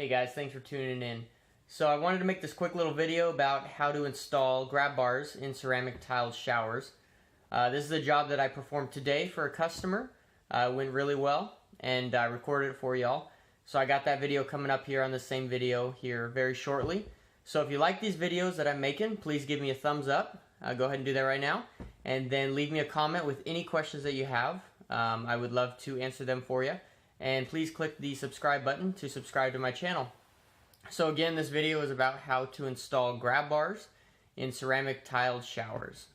Hey guys, thanks for tuning in. So I wanted to make this quick little video about how to install grab bars in ceramic tiled showers. This is a job that I performed today for a customer. It went really well and I recorded it for y'all. So I got that video coming up here on the same video here very shortly. So if you like these videos that I'm making, please give me a thumbs up. Go ahead and do that right now. And then leave me a comment with any questions that you have. I would love to answer them for you. And please click the subscribe button to subscribe to my channel. So again, this video is about how to install grab bars in ceramic tiled showers.